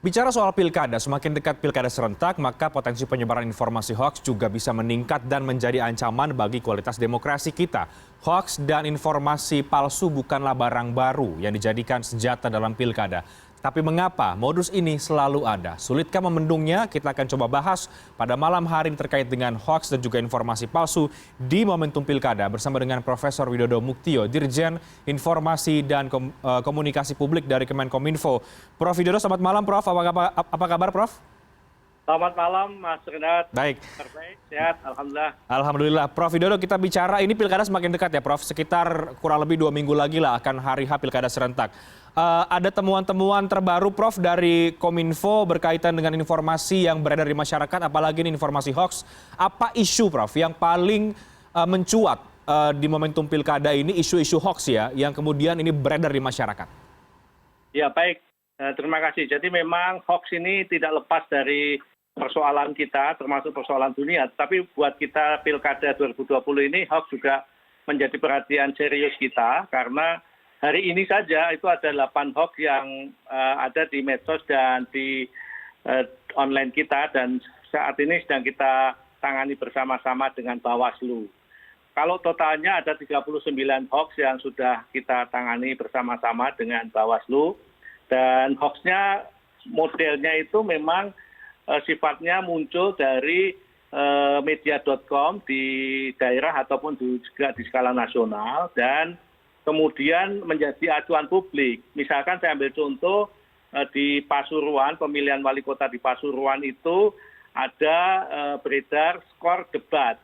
Bicara soal pilkada, semakin dekat pilkada serentak, maka potensi penyebaran informasi hoaks juga bisa meningkat dan menjadi ancaman bagi kualitas demokrasi kita. Hoaks dan informasi palsu bukanlah barang baru yang dijadikan senjata dalam pilkada. Tapi mengapa modus ini selalu ada? Sulitkah membendungnya? Kita akan coba bahas pada malam hari ini terkait dengan hoaks dan juga informasi palsu di momentum pilkada bersama dengan Profesor Widodo Muktio, Dirjen Informasi dan Komunikasi Publik dari Kemenkominfo. Prof. Widodo, selamat malam Prof. Apa kabar Prof? Selamat malam Mas Renat. Baik. Sehat, Alhamdulillah. Alhamdulillah. Prof. Widodo, kita bicara ini pilkada semakin dekat ya Prof. Sekitar kurang lebih 2 minggu lagi lah akan hari H pilkada serentak. Ada temuan-temuan terbaru Prof dari Kominfo berkaitan dengan informasi yang beredar di masyarakat, apalagi ini informasi hoax. Apa isu Prof yang paling mencuat di momentum pilkada ini, isu-isu hoax ya, yang kemudian ini beredar di masyarakat? Ya baik, terima kasih. Jadi memang hoax ini tidak lepas dari persoalan kita, termasuk persoalan dunia. Tapi buat kita pilkada 2020 ini hoax juga menjadi perhatian serius kita, karena hari ini saja itu ada 8 hoax yang ada di medsos dan di online kita, dan saat ini sedang kita tangani bersama-sama dengan Bawaslu. Kalau totalnya ada 39 hoax yang sudah kita tangani bersama-sama dengan Bawaslu, dan hoaxnya modelnya itu memang sifatnya muncul dari media.com di daerah ataupun juga di skala nasional, dan kemudian menjadi acuan publik. Misalkan saya ambil contoh di Pasuruan, pemilihan wali kota di Pasuruan itu ada beredar skor debat.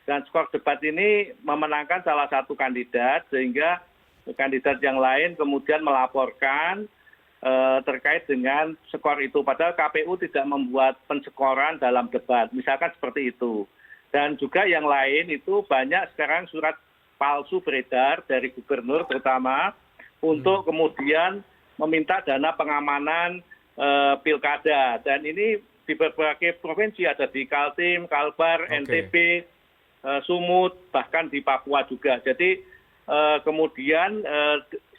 Dan skor debat ini memenangkan salah satu kandidat, sehingga kandidat yang lain kemudian melaporkan terkait dengan skor itu. Padahal KPU tidak membuat penskoran dalam debat. Misalkan seperti itu. Dan juga yang lain itu banyak sekarang surat palsu beredar dari gubernur terutama untuk kemudian meminta dana pengamanan pilkada. Dan ini di berbagai provinsi, ada di Kaltim, Kalbar, NTB, Sumut, bahkan di Papua juga. Jadi kemudian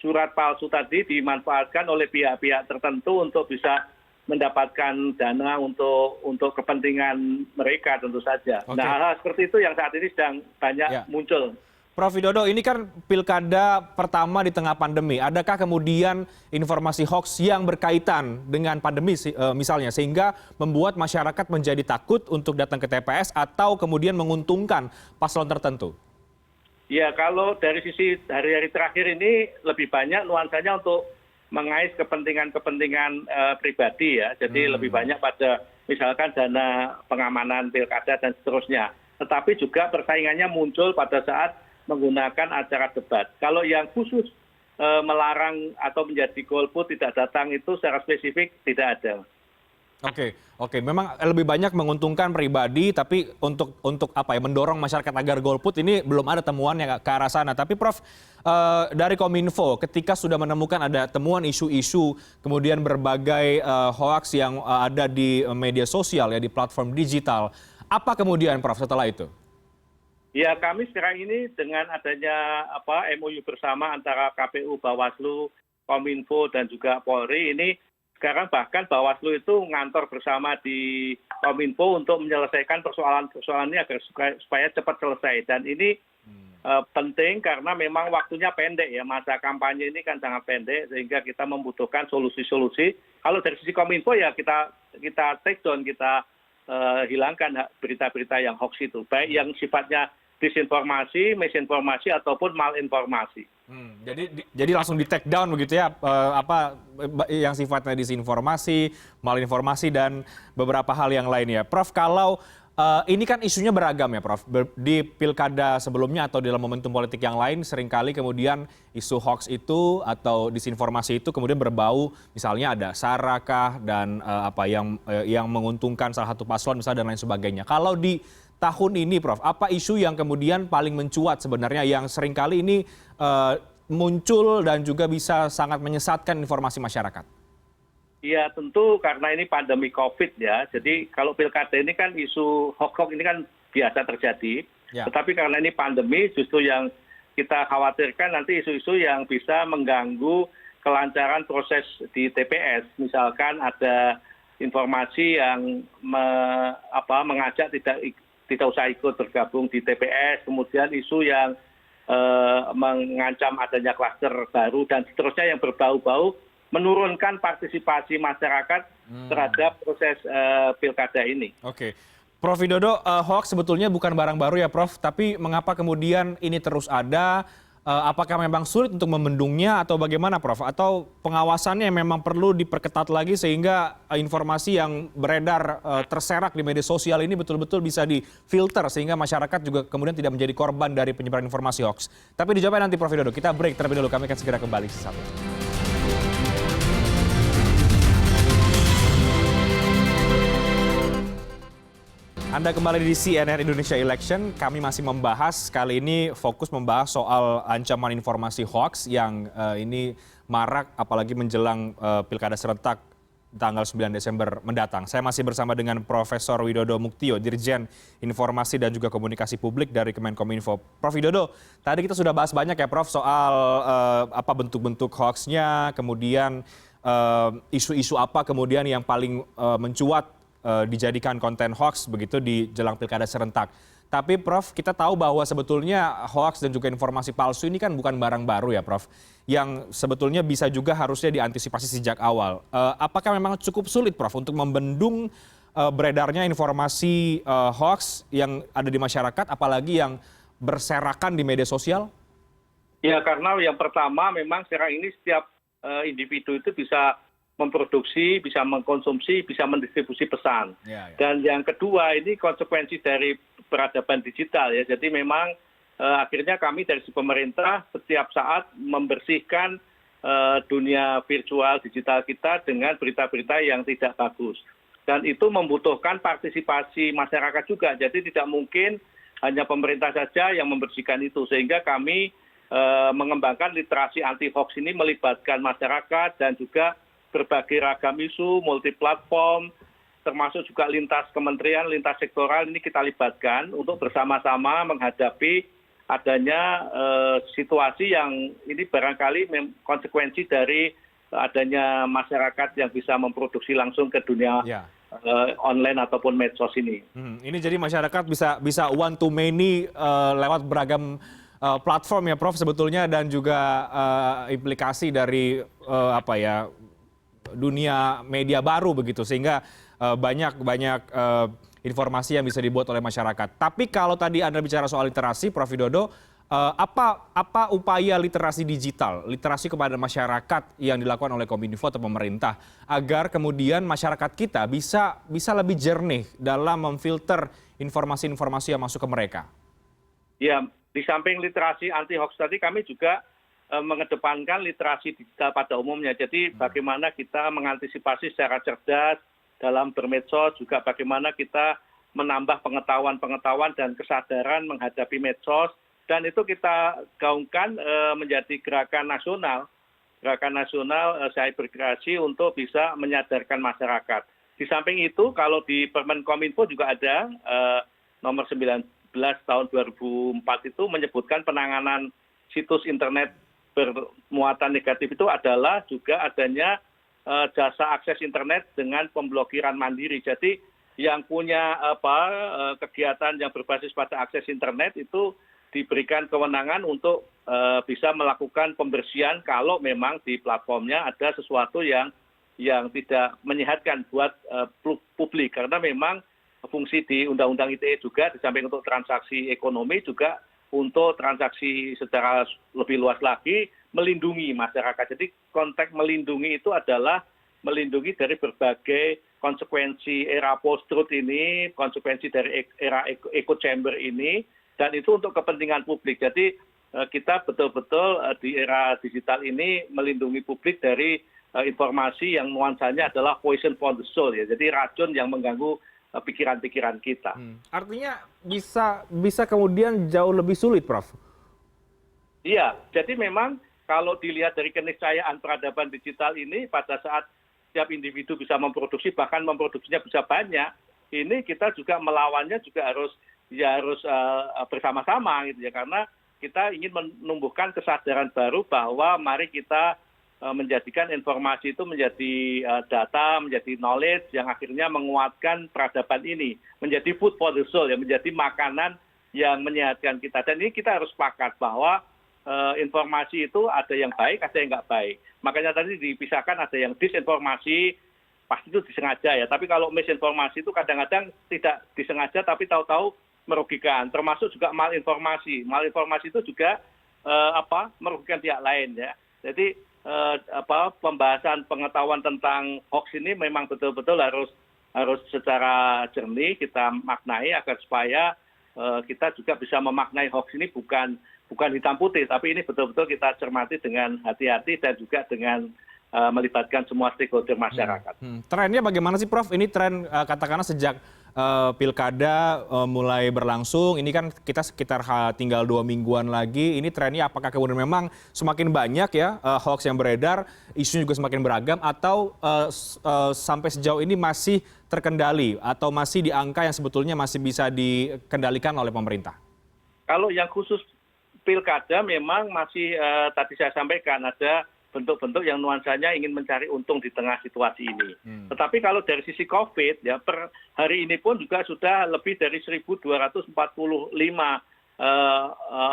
surat palsu tadi dimanfaatkan oleh pihak-pihak tertentu untuk bisa mendapatkan dana untuk kepentingan mereka tentu saja. Nah, hal-hal seperti itu yang saat ini sedang banyak muncul. Prof. Widodo, ini kan pilkada pertama di tengah pandemi. Adakah kemudian informasi hoax yang berkaitan dengan pandemi misalnya, sehingga membuat masyarakat menjadi takut untuk datang ke TPS atau kemudian menguntungkan paslon tertentu? Ya, kalau dari sisi hari-hari terakhir ini lebih banyak nuansanya untuk mengais kepentingan-kepentingan pribadi ya. Jadi lebih banyak pada misalkan dana pengamanan pilkada dan seterusnya. Tetapi juga persaingannya muncul pada saat menggunakan acara debat. Kalau yang khusus melarang atau menjadi golput tidak datang itu secara spesifik tidak ada. Oke. Memang lebih banyak menguntungkan pribadi, tapi untuk apa ya, mendorong masyarakat agar golput ini belum ada temuan yang ke arah sana. Tapi Prof, dari Kominfo, ketika sudah menemukan ada temuan isu-isu, kemudian berbagai hoaks yang ada di media sosial ya, di platform digital, apa kemudian Prof setelah itu? Ya, kami sekarang ini dengan adanya MOU bersama antara KPU, Bawaslu, Kominfo dan juga Polri, ini sekarang bahkan Bawaslu itu ngantor bersama di Kominfo untuk menyelesaikan persoalan-persoalan ini agar supaya cepat selesai. Dan ini penting karena memang waktunya pendek ya, masa kampanye ini kan sangat pendek, sehingga kita membutuhkan solusi-solusi. Kalau dari sisi Kominfo ya kita take down, kita hilangkan berita-berita yang hoax itu, baik yang sifatnya disinformasi, misinformasi ataupun malinformasi. Jadi langsung di take down begitu ya, apa yang sifatnya disinformasi, malinformasi dan beberapa hal yang lainnya. Prof, kalau ini kan isunya beragam ya Prof. Di pilkada sebelumnya atau dalam momentum politik yang lain seringkali kemudian isu hoax itu atau disinformasi itu kemudian berbau, misalnya ada SARA kah dan apa yang menguntungkan salah satu paslon misalnya dan lain sebagainya. Kalau di tahun ini Prof, apa isu yang kemudian paling mencuat sebenarnya yang seringkali ini muncul dan juga bisa sangat menyesatkan informasi masyarakat? Ya tentu karena ini pandemi COVID ya, jadi kalau pilkada ini kan isu hoax ini kan biasa terjadi, tetapi karena ini pandemi justru yang kita khawatirkan nanti isu-isu yang bisa mengganggu kelancaran proses di TPS. Misalkan ada informasi yang mengajak tidak usah ikut bergabung di TPS, kemudian isu yang mengancam adanya klaster baru dan seterusnya yang berbau-bau menurunkan partisipasi masyarakat terhadap proses pilkada ini. Oke. Prof Widodo, hoax sebetulnya bukan barang baru ya Prof, tapi mengapa kemudian ini terus ada? Apakah memang sulit untuk membendungnya atau bagaimana Prof? Atau pengawasannya memang perlu diperketat lagi sehingga informasi yang beredar terserak di media sosial ini betul-betul bisa difilter sehingga masyarakat juga kemudian tidak menjadi korban dari penyebaran informasi hoax. Tapi dijawabnya nanti Prof Widodo. Kita break terlebih dahulu, kami akan segera kembali sesaat lagi. Anda kembali di CNN Indonesia Election. Kami masih membahas, kali ini fokus membahas soal ancaman informasi hoax yang ini marak apalagi menjelang Pilkada serentak tanggal 9 Desember mendatang. Saya masih bersama dengan Profesor Widodo Muktio, Dirjen Informasi dan juga Komunikasi Publik dari Kemenkominfo. Prof Widodo, tadi kita sudah bahas banyak ya Prof soal apa bentuk-bentuk hoaxnya, kemudian isu-isu apa kemudian yang paling mencuat dijadikan konten hoax begitu di jelang Pilkada serentak. Tapi Prof, kita tahu bahwa sebetulnya hoax dan juga informasi palsu ini kan bukan barang baru ya Prof, yang sebetulnya bisa juga harusnya diantisipasi sejak awal. Apakah memang cukup sulit Prof untuk membendung beredarnya informasi hoax yang ada di masyarakat, apalagi yang berserakan di media sosial? Ya, karena yang pertama memang sekarang ini setiap individu itu bisa memproduksi, bisa mengkonsumsi, bisa mendistribusi pesan. Dan yang kedua ini konsekuensi dari peradaban digital ya. Jadi memang akhirnya kami dari pemerintah setiap saat membersihkan dunia virtual digital kita dengan berita-berita yang tidak bagus. Dan itu membutuhkan partisipasi masyarakat juga. Jadi tidak mungkin hanya pemerintah saja yang membersihkan itu. Sehingga kami mengembangkan literasi anti hoax ini melibatkan masyarakat dan juga berbagai ragam isu, multiplatform, termasuk juga lintas kementerian, lintas sektoral ini kita libatkan untuk bersama-sama menghadapi adanya situasi yang ini barangkali konsekuensi dari adanya masyarakat yang bisa memproduksi langsung ke dunia online ataupun medsos ini. Ini jadi masyarakat bisa one to many lewat beragam platform ya Prof sebetulnya, dan juga implikasi dari dunia media baru begitu, sehingga banyak informasi yang bisa dibuat oleh masyarakat. Tapi kalau tadi Anda bicara soal literasi, Prof Widodo, apa upaya literasi digital, literasi kepada masyarakat yang dilakukan oleh Kominfo atau pemerintah agar kemudian masyarakat kita bisa lebih jernih dalam memfilter informasi-informasi yang masuk ke mereka? Ya, di samping literasi anti hoax tadi kami juga mengedepankan literasi digital pada umumnya. Jadi bagaimana kita mengantisipasi secara cerdas dalam bermedsos, juga bagaimana kita menambah pengetahuan dan kesadaran menghadapi medsos, dan itu kita gaungkan menjadi gerakan nasional cybergerasi untuk bisa menyadarkan masyarakat. Di samping itu, kalau di Permenkominfo juga ada nomor 19 tahun 2004 itu menyebutkan penanganan situs internet bermuatan negatif itu adalah juga adanya jasa akses internet dengan pemblokiran mandiri. Jadi yang punya kegiatan yang berbasis pada akses internet itu diberikan kewenangan untuk bisa melakukan pembersihan kalau memang di platformnya ada sesuatu yang tidak menyehatkan buat publik. Karena memang fungsi di Undang-Undang ITE juga di samping untuk transaksi ekonomi juga untuk transaksi secara lebih luas lagi melindungi masyarakat. Jadi konteks melindungi itu adalah melindungi dari berbagai konsekuensi era post-truth ini, konsekuensi dari era echo chamber ini, dan itu untuk kepentingan publik. Jadi kita betul-betul di era digital ini melindungi publik dari informasi yang nuansanya adalah poison for the soul ya. Jadi racun yang mengganggu pikiran-pikiran kita. Artinya bisa kemudian jauh lebih sulit, Prof? Iya, jadi memang kalau dilihat dari keniscayaan peradaban digital ini, pada saat setiap individu bisa memproduksi, bahkan memproduksinya bisa banyak, ini kita juga melawannya juga harus bersama-sama gitu ya, karena kita ingin menumbuhkan kesadaran baru bahwa mari kita menjadikan informasi itu menjadi data, menjadi knowledge yang akhirnya menguatkan peradaban ini, menjadi food for the soul, ya, menjadi makanan yang menyehatkan kita. Dan ini kita harus sepakat bahwa informasi itu ada yang baik, ada yang nggak baik. Makanya tadi dipisahkan, ada yang disinformasi, pasti itu disengaja ya. Tapi kalau misinformasi itu kadang-kadang tidak disengaja, tapi tahu-tahu merugikan. Termasuk juga malinformasi. Malinformasi itu juga merugikan pihak lain ya. Jadi pembahasan pengetahuan tentang hoax ini memang betul-betul harus secara jernih kita maknai agar supaya kita juga bisa memaknai hoax ini bukan hitam putih, tapi ini betul-betul kita cermati dengan hati-hati dan juga dengan melibatkan semua stakeholder masyarakat. Trennya bagaimana sih Prof? Ini tren katakanlah sejak pilkada mulai berlangsung, ini kan kita sekitar tinggal 2 mingguan lagi, ini trennya apakah kemudian memang semakin banyak ya hoax yang beredar, isunya juga semakin beragam, atau sampai sejauh ini masih terkendali atau masih di angka yang sebetulnya masih bisa dikendalikan oleh pemerintah? Kalau yang khusus pilkada memang masih tadi saya sampaikan ada bentuk-bentuk yang nuansanya ingin mencari untung di tengah situasi ini. Tetapi kalau dari sisi COVID, ya per hari ini pun juga sudah lebih dari 1.245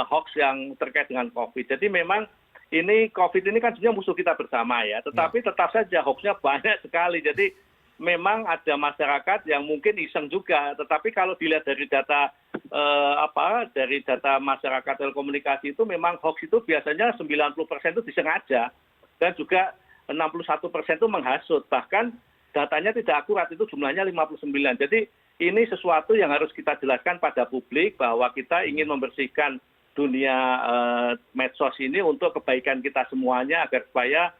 hoax yang terkait dengan COVID. Jadi memang ini COVID ini kan sebenarnya musuh kita bersama ya. Tetapi tetap saja hoaxnya banyak sekali. Jadi memang ada masyarakat yang mungkin iseng juga. Tetapi kalau dilihat dari data dari data masyarakat telekomunikasi itu memang hoax itu biasanya 90% itu disengaja. Dan juga 61% itu menghasut. Bahkan datanya tidak akurat, itu jumlahnya 59. Jadi ini sesuatu yang harus kita jelaskan pada publik bahwa kita ingin membersihkan dunia medsos ini untuk kebaikan kita semuanya agar supaya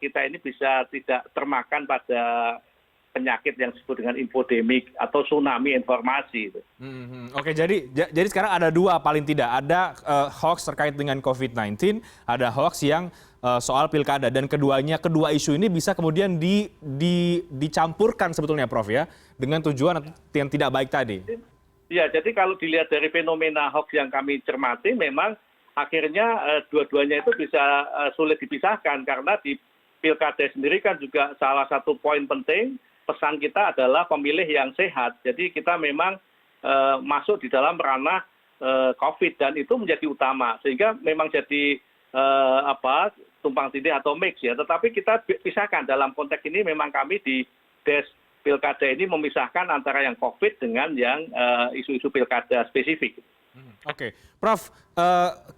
kita ini bisa tidak termakan pada penyakit yang disebut dengan infodemik atau tsunami informasi. Oke, jadi sekarang ada dua paling tidak. Ada hoax terkait dengan COVID-19, ada hoax yang soal pilkada. Dan kedua isu ini bisa kemudian dicampurkan sebetulnya Prof ya, dengan tujuan yang tidak baik tadi. Ya, jadi kalau dilihat dari fenomena hoax yang kami cermati, memang akhirnya dua-duanya itu bisa sulit dipisahkan. Karena di pilkada sendiri kan juga salah satu poin penting, pesan kita adalah pemilih yang sehat. Jadi kita memang masuk di dalam ranah COVID dan itu menjadi utama. Sehingga memang jadi tumpang tindih atau mix ya. Tetapi kita pisahkan dalam konteks ini memang kami di Des Pilkada ini memisahkan antara yang COVID dengan yang isu-isu pilkada spesifik. Oke, Prof,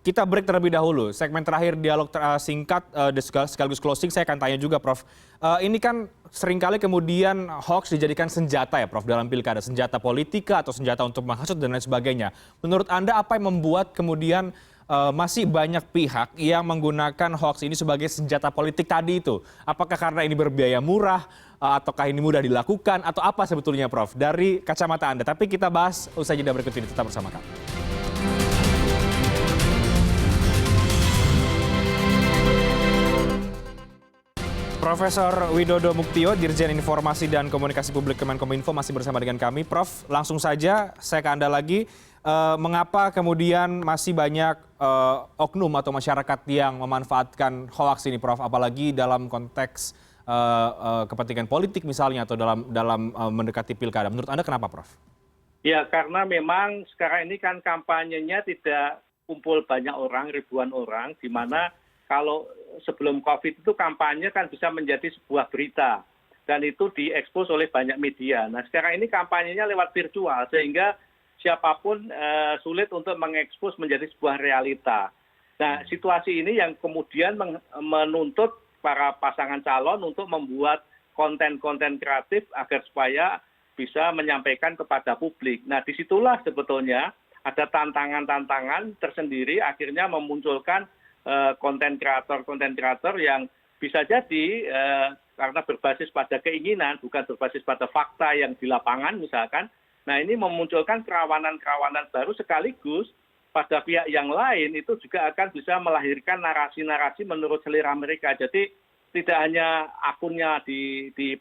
kita break terlebih dahulu. Segmen terakhir dialog singkat sekaligus closing, saya akan tanya juga, Prof. Ini kan seringkali kemudian hoax dijadikan senjata ya, Prof, dalam pilkada, senjata politika atau senjata untuk menghasut dan lain sebagainya. Menurut Anda apa yang membuat kemudian masih banyak pihak yang menggunakan hoax ini sebagai senjata politik tadi itu? Apakah karena ini berbiaya murah, ataukah ini mudah dilakukan, atau apa sebetulnya, Prof, dari kacamata Anda? Tapi kita bahas usai jeda berikut ini, tetap bersama kami. Profesor Widodo Muktio, Dirjen Informasi dan Komunikasi Publik Kemenkominfo masih bersama dengan kami. Prof, langsung saja saya ke Anda lagi. Mengapa kemudian masih banyak oknum atau masyarakat yang memanfaatkan hoax ini, Prof? Apalagi dalam konteks kepentingan politik misalnya atau dalam mendekati pilkada. Menurut Anda kenapa, Prof? Ya, karena memang sekarang ini kan kampanyenya tidak kumpul banyak orang, ribuan orang, di mana kalau sebelum COVID itu kampanye kan bisa menjadi sebuah berita dan itu diekspos oleh banyak media. Nah, sekarang ini kampanyenya lewat virtual sehingga siapapun sulit untuk mengekspos menjadi sebuah realita. Nah, situasi ini yang kemudian menuntut para pasangan calon untuk membuat konten-konten kreatif agar supaya bisa menyampaikan kepada publik. Nah, disitulah sebetulnya ada tantangan-tantangan tersendiri akhirnya memunculkan konten kreator yang bisa jadi karena berbasis pada keinginan, bukan berbasis pada fakta yang di lapangan misalkan. Nah, ini memunculkan kerawanan-kerawanan baru sekaligus pada pihak yang lain itu juga akan bisa melahirkan narasi-narasi menurut selera mereka. Jadi tidak hanya akunnya di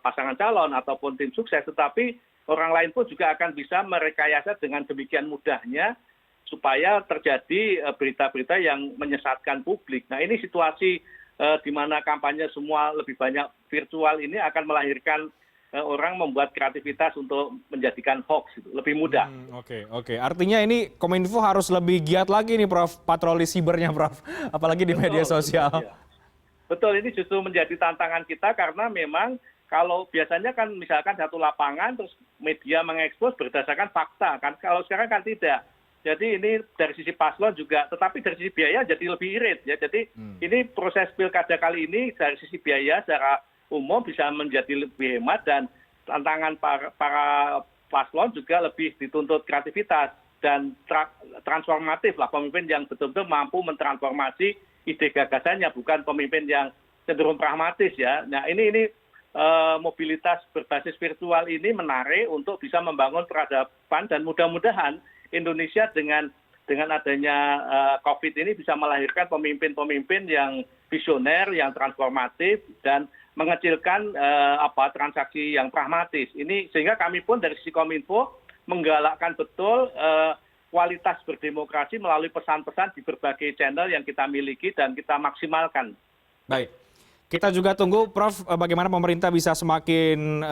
pasangan calon ataupun tim sukses, tetapi orang lain pun juga akan bisa merekayasa dengan demikian mudahnya supaya terjadi berita-berita yang menyesatkan publik. Nah, ini situasi di mana kampanye semua lebih banyak virtual ini akan melahirkan orang membuat kreativitas untuk menjadikan hoax itu lebih mudah. Oke. Artinya ini Kominfo harus lebih giat lagi nih, Prof, patroli sibernya, Prof. Apalagi di media sosial. Betul, ini justru menjadi tantangan kita karena memang kalau biasanya kan misalkan satu lapangan terus media mengekspos berdasarkan fakta kan. Kalau sekarang kan tidak. Jadi ini dari sisi paslon juga, tetapi dari sisi biaya jadi lebih irit ya. Jadi ini proses pilkada kali ini dari sisi biaya secara umum bisa menjadi lebih hemat dan tantangan para paslon juga lebih dituntut kreativitas dan transformatif lah, pemimpin yang betul-betul mampu mentransformasi ide gagasannya, bukan pemimpin yang cenderung pragmatis ya. Nah ini mobilitas berbasis virtual ini menarik untuk bisa membangun peradaban dan mudah-mudahan Indonesia dengan adanya COVID ini bisa melahirkan pemimpin-pemimpin yang visioner, yang transformatif dan mengecilkan transaksi yang pragmatis. Ini sehingga kami pun dari sisi Kominfo menggalakkan betul kualitas berdemokrasi melalui pesan-pesan di berbagai channel yang kita miliki dan kita maksimalkan. Baik. Kita juga tunggu, Prof, bagaimana pemerintah bisa semakin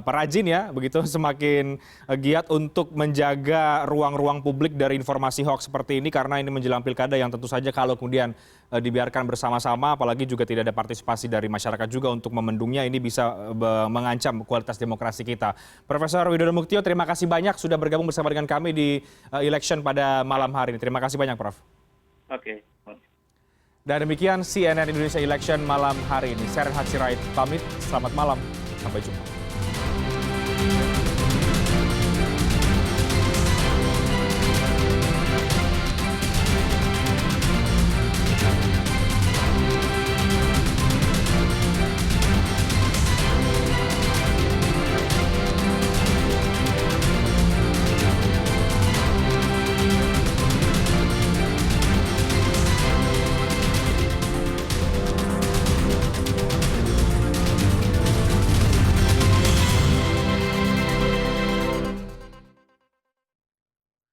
rajin ya, begitu, semakin giat untuk menjaga ruang-ruang publik dari informasi hoax seperti ini, karena ini menjelang pilkada yang tentu saja kalau kemudian dibiarkan bersama-sama, apalagi juga tidak ada partisipasi dari masyarakat juga untuk memendungnya, ini bisa mengancam kualitas demokrasi kita. Profesor Widodo Muktio, terima kasih banyak sudah bergabung bersama dengan kami di Election pada malam hari ini. Terima kasih banyak, Prof. Oke. Dan demikian CNN Indonesia Election malam hari ini. Saya Renhat Sirait pamit, selamat malam, sampai jumpa.